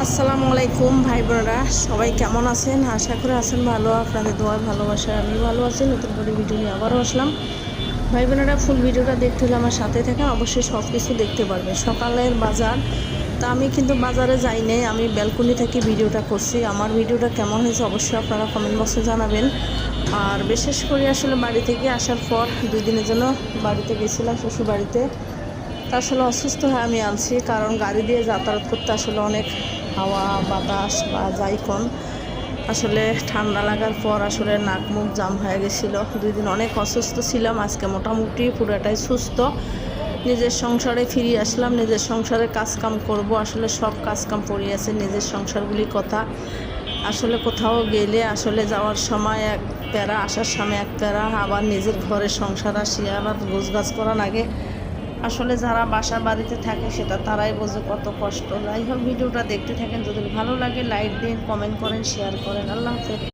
আসসালামু আলাইকুম ভাই বোনেরা, সবাই কেমন আছেন? আশা করে আছেন ভালো। আপনাদের দোয়ার ভালোবাসা আমি ভালো আছি। নতুন করে ভিডিও নিয়ে আবারও আসলাম। ভাই বোনেরা, ফুল ভিডিওটা দেখতে হলে আমার সাথে থাকেন, অবশ্যই সব কিছু দেখতে পারবেন। সকালের বাজার, তা আমি কিন্তু বাজারে যাই নাই, আমি ব্যালকনি থেকে ভিডিওটা করছি। আমার ভিডিওটা কেমন হয়েছে অবশ্যই আপনারা কমেন্ট বক্সে জানাবেন। আর বিশেষ করে আসলে বাড়ি থেকে আসার পর 2 দিনের জন্য বাড়িতে গেছিলাম, শ্বশুর বাড়িতে। তা আসলে অসুস্থ হয়ে আমি আনছি, কারণ গাড়ি দিয়ে যাতায়াত করতে আসলে অনেক হাওয়া বাতাস বা যাই কোন আসলে ঠান্ডা লাগার পর আসলে নাক মুখ জাম হয়ে গেছিলো। 2 দিন অনেক অসুস্থ ছিলাম। আজকে মোটামুটি পুরোটাই সুস্থ। নিজের সংসারে ফিরে আসলাম, নিজের সংসারে কাজকাম করব। আসলে সব কাজকাম পড়ে আছে, নিজের সংসারগুলির কথা। আসলে কোথাও গেলে আসলে যাওয়ার সময় এক প্যারা, আসার সময় এক প্যারা, আবার নিজের ঘরের সংসার আসি আবার গোছগাছ করা লাগে। আসলে যারা বাসা বাড়িতে থাকে সেটা তারাই বোঝে কত কষ্ট। যাই হোক, ভিডিওটা দেখতে থাকেন, যদি ভালো লাগে লাইক দিন, কমেন্ট করেন, শেয়ার করেন। আল্লাহ হাফেজ।